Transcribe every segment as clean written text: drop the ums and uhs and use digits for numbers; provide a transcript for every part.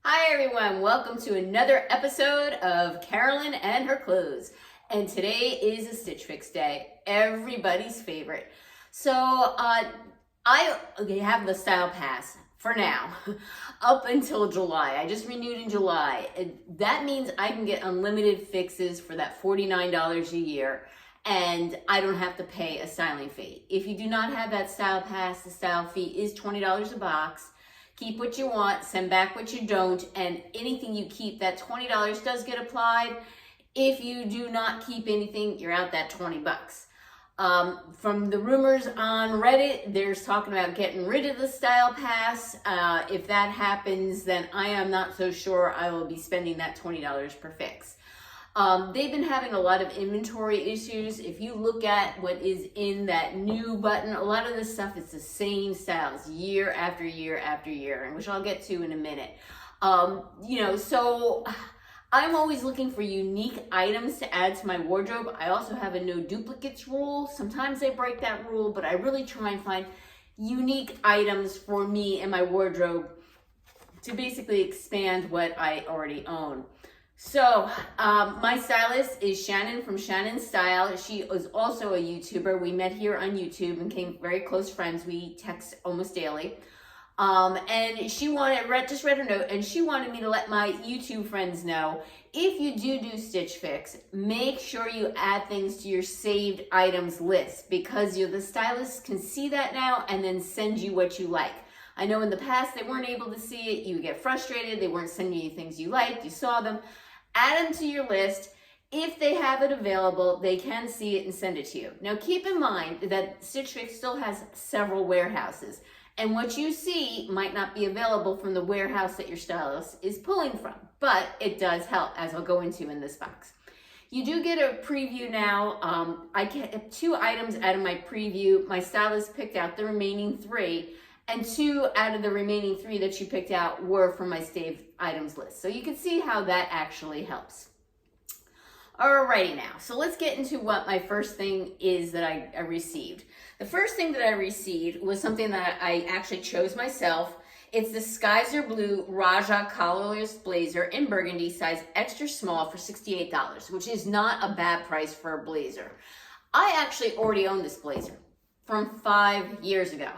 Hi everyone, welcome to another episode of Carolyn and her clothes. And today is a Stitch Fix day, everybody's favorite. So I have the Style Pass for now, up until July. I just renewed in July. That means I can get unlimited fixes for that $49 a year, and I don't have to pay a styling fee. If you do not have that Style Pass, the style fee is $20 a box. Keep what you want, send back what you don't, and anything you keep, that $20 does get applied. If you do not keep anything, you're out that 20 bucks. From the rumors on Reddit, there's talking about getting rid of the Style Pass. If that happens, then I am not so sure I will be spending that $20 per fix. They've been having a lot of inventory issues. If you look at what is in that new button, a lot of this stuff is the same styles year after year after year, and which I'll get to in a minute. So I'm always looking for unique items to add to my wardrobe. I also have a no duplicates rule. Sometimes I break that rule, but I really try and find unique items for me and my wardrobe to basically expand what I already own. So my stylist is Shannon from Shannon Style. She is also a YouTuber. We met here on YouTube and became very close friends. We text almost daily. And she just read her note, and she wanted me to let my YouTube friends know, if you do Stitch Fix, make sure you add things to your saved items list, because the stylists can see that now and then send you what you like. I know in the past they weren't able to see it. You get frustrated. They weren't sending you things you liked. You saw them. Add them to your list. If they have it available, they can see it and send it to you. Now keep in mind that Stitch Fix still has several warehouses, and what you see might not be available from the warehouse that your stylist is pulling from, but it does help, as I'll go into in this box. You do get a preview now. I get 2 items out of my preview. My stylist picked out the remaining 3, and 2 out of the remaining 3 that she picked out were from my saved items list. So you can see how that actually helps. Alrighty now, so let's get into what my first thing is that I received. The first thing that I received was something that I actually chose myself. It's the Skyzer Blue Raja collarless blazer in burgundy, size extra small, for $68, which is not a bad price for a blazer. I actually already own this blazer from 5 years ago.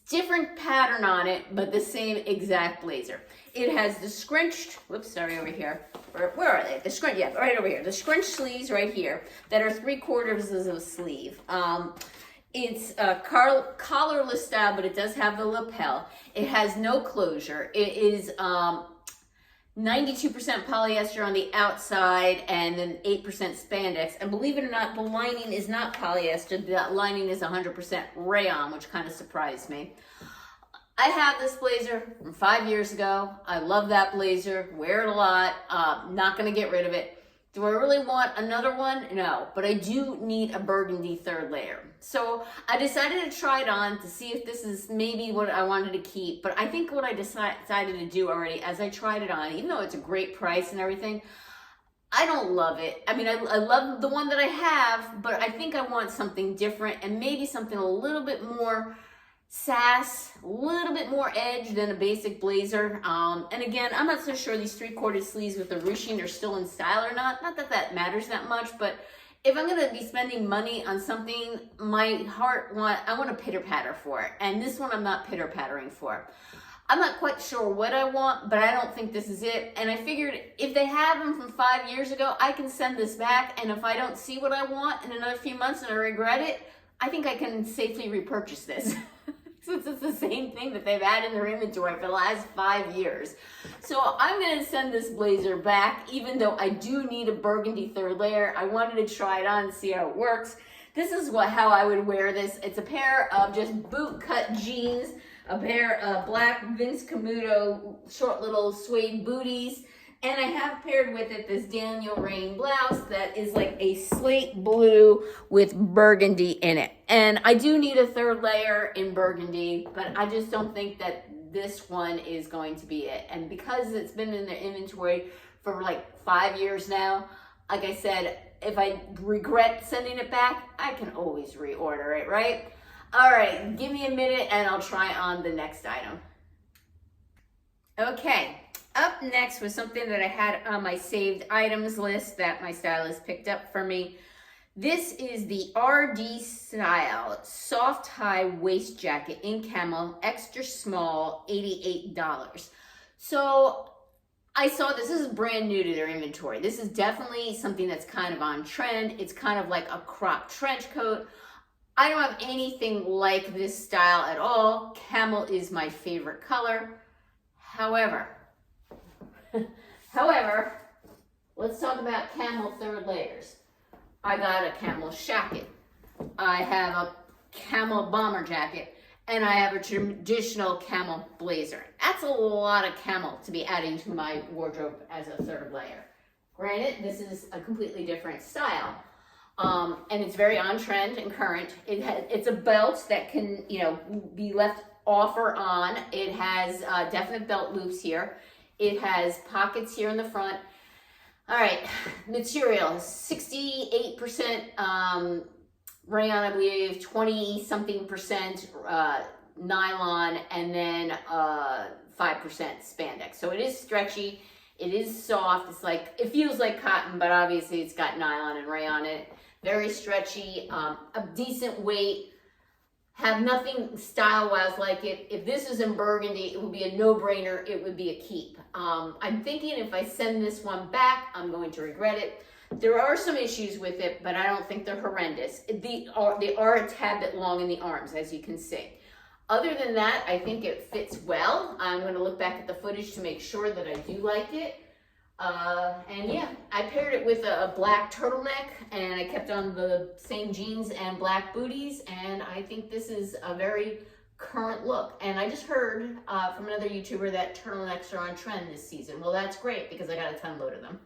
Different pattern on it, but the same exact blazer. It has the scrunched, over here. Where are they? Right over here. The scrunched sleeves right here that are 3/4 of a sleeve. It's a collarless style, but it does have the lapel. It has no closure. It is 92% polyester on the outside and then 8% spandex. And believe it or not, the lining is not polyester. The lining is 100% rayon, which kind of surprised me. I have this blazer from 5 years ago. I love that blazer, wear it a lot, not gonna get rid of it. Do I really want another one? No, but I do need a burgundy third layer. So I decided to try it on to see if this is maybe what I wanted to keep. But I think what I decided to do already, as I tried it on, even though it's a great price and everything, I don't love it. I mean, I love the one that I have, but I think I want something different and maybe something a little bit more sass, a little bit more edge than a basic blazer. And again, I'm not so sure these 3/4 sleeves with the ruching are still in style or not. Not that that matters that much, but if I'm gonna be spending money on something, I want a pitter patter for it. And this one I'm not pitter pattering for. I'm not quite sure what I want, but I don't think this is it. And I figured if they have them from 5 years ago, I can send this back. And if I don't see what I want in another few months and I regret it, I think I can safely repurchase this. Since it's the same thing that they've had in their inventory for the last 5 years. So I'm gonna send this blazer back, even though I do need a burgundy third layer. I wanted to try it on and see how it works. This is how I would wear this. It's a pair of just boot cut jeans, a pair of black Vince Camuto short little suede booties, and I have paired with it this Daniel Rain blouse that is like a slate blue with burgundy in it. And I do need a third layer in burgundy, but I just don't think that this one is going to be it. And because it's been in their inventory for like 5 years now, like I said, if I regret sending it back, I can always reorder it, right? All right, give me a minute and I'll try on the next item. Okay, Up next was something that I had on my saved items list that my stylist picked up for me. This is the RD Style Soft High Waist Jacket in Camel, extra small, $88. So I saw this is brand new to their inventory. This is definitely something that's kind of on trend. It's kind of like a crop trench coat. I don't have anything like this style at all. Camel is my favorite color. However, let's talk about camel third layers. I got a camel shacket. I have a camel bomber jacket, and I have a traditional camel blazer. That's a lot of camel to be adding to my wardrobe as a third layer. Granted, this is a completely different style, and it's very on trend and current. It's a belt that can, be left off or on. It has definite belt loops here. It has pockets here in the front. All right, material, 68% rayon, I believe, 20-something% nylon, and then 5% spandex. So it is stretchy, it is soft, it feels like cotton, but obviously it's got nylon and rayon in it. Very stretchy, a decent weight. Have nothing style-wise like it. If this is in Burgundy, it would be a no-brainer. It would be a keep. I'm thinking if I send this one back, I'm going to regret it. There are some issues with it, but I don't think they're horrendous. They are a tad bit long in the arms, as you can see. Other than that, I think it fits well. I'm going to look back at the footage to make sure that I do like it. And yeah, I paired it with a black turtleneck, and I kept on the same jeans and black booties, and I think this is a very current look. And I just heard from another YouTuber that turtlenecks are on trend this season. Well, that's great because I got a ton load of them.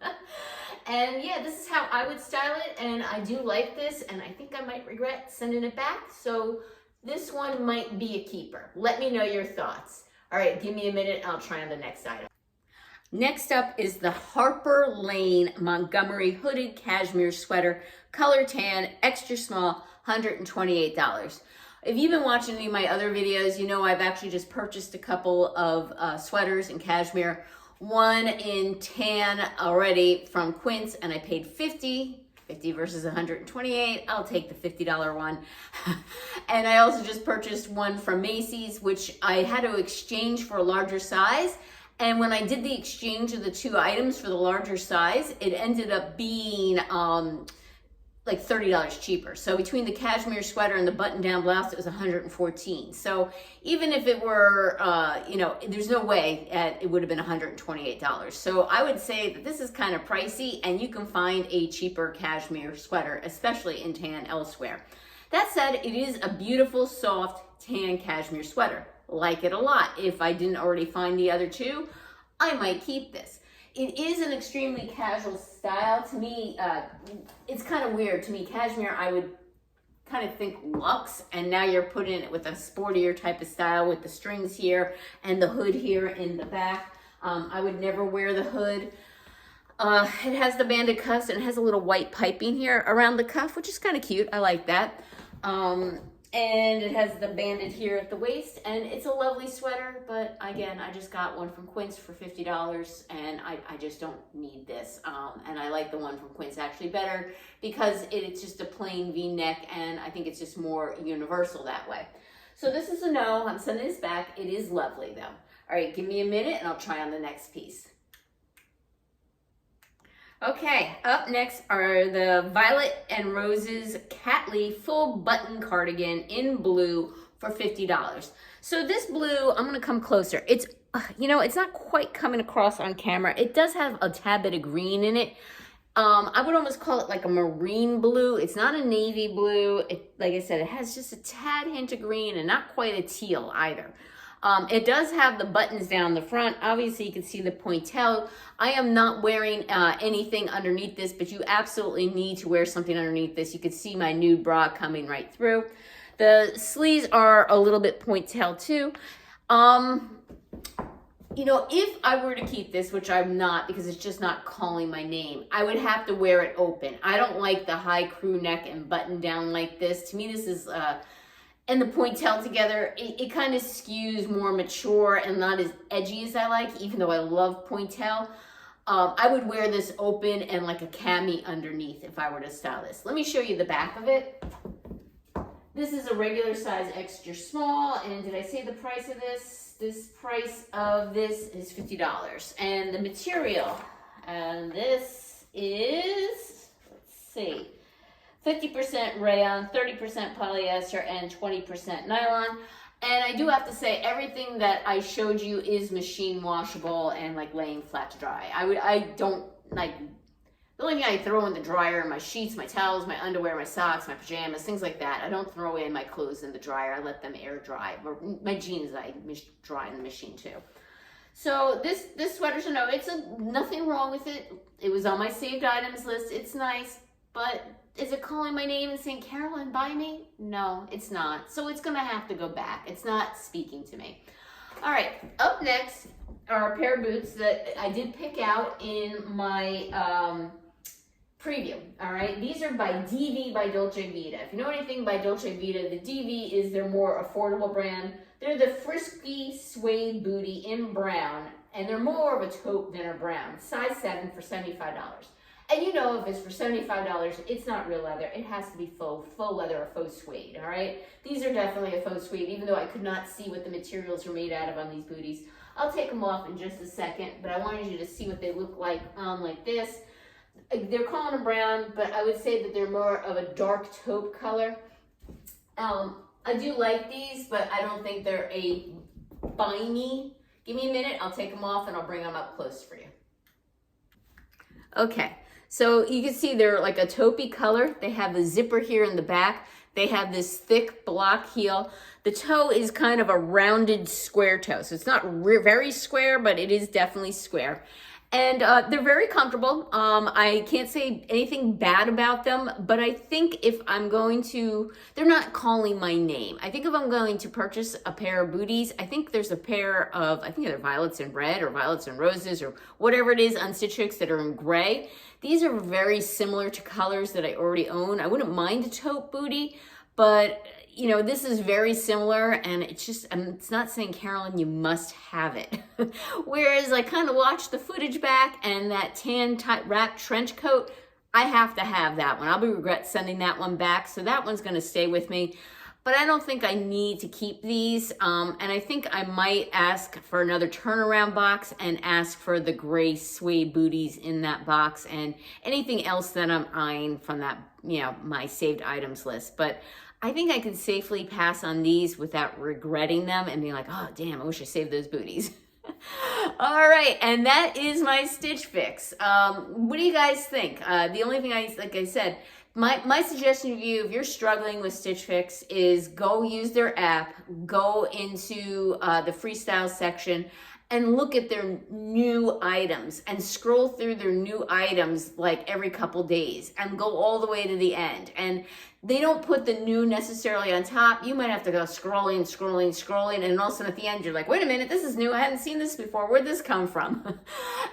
And yeah, this is how I would style it, and I do like this, and I think I might regret sending it back. So this one might be a keeper. Let me know your thoughts. All right, give me a minute, I'll try on the next item. Next up is the Harper Lane Montgomery Hooded Cashmere Sweater, color tan, extra small, $128. If you've been watching any of my other videos, you know I've actually just purchased a couple of sweaters in cashmere. One in tan already from Quince, and I paid $50 versus $128. I'll take the $50 one. And I also just purchased one from Macy's, which I had to exchange for a larger size. And when I did the exchange of the two items for the larger size, it ended up being like $30 cheaper. So between the cashmere sweater and the button-down blouse, it was $114. So even if it were, there's no way it would have been $128. So I would say that this is kind of pricey, and you can find a cheaper cashmere sweater, especially in tan elsewhere. That said, it is a beautiful, soft tan cashmere sweater. Like it a lot. If I didn't already find the other two, I might keep this. It is an extremely casual style. To me, it's kind of weird. To me, cashmere, I would kind of think luxe, and now you're putting it with a sportier type of style with the strings here and the hood here in the back. I would never wear the hood. It has the banded cuffs, and it has a little white piping here around the cuff, which is kind of cute. I like that. And it has the banded here at the waist, and it's a lovely sweater, but again, I just got one from Quince for $50, and I just don't need this. And I like the one from Quince actually better because it's just a plain V-neck, and I think it's just more universal that way. So this is a no. I'm sending this back. It is lovely, though. All right, give me a minute, and I'll try on the next piece. Okay, up next are the Violet and Roses Catley full button cardigan in blue for $50. So this blue, I'm gonna come closer. It's, it's not quite coming across on camera. It does have a tad bit of green in it. I would almost call it like a marine blue. It's not a navy blue. Like I said, it has just a tad hint of green and not quite a teal either. It does have the buttons down the front. Obviously, you can see the pointelle. I am not wearing anything underneath this, but you absolutely need to wear something underneath this. You can see my nude bra coming right through. The sleeves are a little bit pointelle too. If I were to keep this, which I'm not because it's just not calling my name, I would have to wear it open. I don't like the high crew neck and button down like this. To me, this is and the pointel together, it kind of skews more mature and not as edgy as I like, even though I love pointel. I would wear this open and like a cami underneath if I were to style this. Let me show you the back of it. This is a regular size extra small, and did I say the price of this? This price of this is $50. And the material, and this is, let's see, 50% rayon, 30% polyester, and 20% nylon. And I do have to say, everything that I showed you is machine washable and like laying flat to dry. I don't like, the only thing I throw in the dryer are my sheets, my towels, my underwear, my socks, my pajamas, things like that. I don't throw in my clothes in the dryer. I let them air dry. Or my jeans I dry in the machine too. So this sweater, so no, nothing wrong with it. It was on my saved items list. It's nice, but is it calling my name and saying, Carolyn, buy me? No, it's not. So it's gonna have to go back. It's not speaking to me. All right, up next are a pair of boots that I did pick out in my preview. All right, these are by DV by Dolce Vita. If you know anything by Dolce Vita, the DV is their more affordable brand. They're the frisky suede booty in brown, and they're more of a taupe than a brown. Size 7 for $75. And you know, if it's for $75, it's not real leather. It has to be faux leather or faux suede, all right? These are definitely a faux suede, even though I could not see what the materials are made out of on these booties. I'll take them off in just a second, but I wanted you to see what they look like on like this. They're calling them brown, but I would say that they're more of a dark taupe color. I do like these, but I don't think they're a buy me. Give me a minute, I'll take them off and I'll bring them up close for you. Okay, so you can see they're like a taupey color. They have the zipper here in the back. They have this thick block heel. The toe is kind of a rounded square toe. So it's not very square, but it is definitely square. And they're very comfortable. I can't say anything bad about them, but I think if I'm going to, they're not calling my name. I think if I'm going to purchase a pair of booties, I think there's a pair of, I think they're violets and red or violets and roses or whatever it is on Stitch Fix that are in gray. These are very similar to colors that I already own. I wouldn't mind a taupe booty, but you know, this is very similar, and it's just, it's not saying, Carolyn, you must have it. Whereas I kind of watched the footage back, and that tan wrap trench coat, I have to have that one. I'll be regret sending that one back, so that one's going to stay with me. But I don't think I need to keep these, and I think I might ask for another turnaround box and ask for the gray suede booties in that box and anything else that I'm eyeing from that, you know, my saved items list. But I think I can safely pass on these without regretting them and being like, oh, damn, I wish I saved those booties. All right, and that is my Stitch Fix. What do you guys think? The only thing like I said, my suggestion to you, if you're struggling with Stitch Fix, is go use their app, go into the freestyle section, and look at their new items and scroll through their new items like every couple days and go all the way to the end. And they don't put the new necessarily on top. You might have to go scrolling, and all of a sudden at the end, you're like, wait a minute, this is new. I hadn't seen this before. Where'd this come from?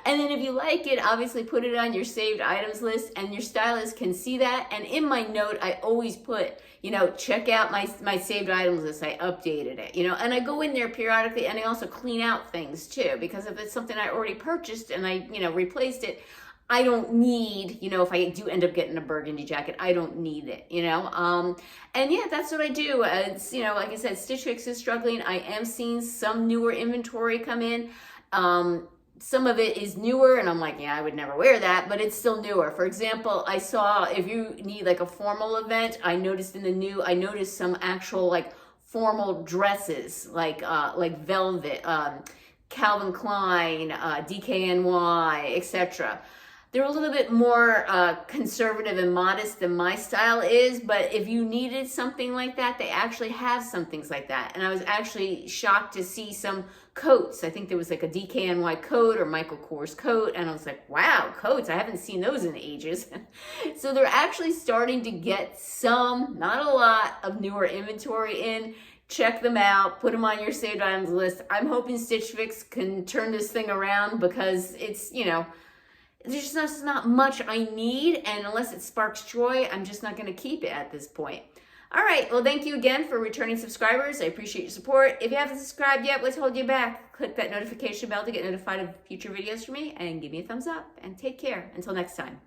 And then if you like it, obviously put it on your saved items list, and your stylist can see that. And in my note, I always put, you know, check out my saved items list. I updated it, you know, and I go in there periodically, and I also clean out things too, because if it's something I already purchased and I, you know, replaced it, I don't need, you know, if I do end up getting a burgundy jacket, I don't need it, you know. And yeah, that's what I do. It's, you know, like I said, Stitch Fix is struggling. I am seeing some newer inventory come in. Some of it is newer, and I'm like, yeah, I would never wear that, but it's still newer. For example, I saw, if you need like a formal event, I noticed some actual like formal dresses, like velvet, Calvin Klein, DKNY, etc. They're a little bit more conservative and modest than my style is, but if you needed something like that, they actually have some things like that. And I was actually shocked to see some coats. I think there was like a DKNY coat or Michael Kors coat, and I was like, wow, coats, I haven't seen those in ages. So they're actually starting to get some, not a lot, of newer inventory in. Check them out, put them on your saved items list. I'm hoping Stitch Fix can turn this thing around, because it's, you know, there's just not much I need, and unless it sparks joy, I'm just not going to keep it at this point. All right, well, thank you again for returning subscribers. I appreciate your support. If you haven't subscribed yet, what's holding you back? Click that notification bell to get notified of future videos from me and give me a thumbs up and take care. Until next time.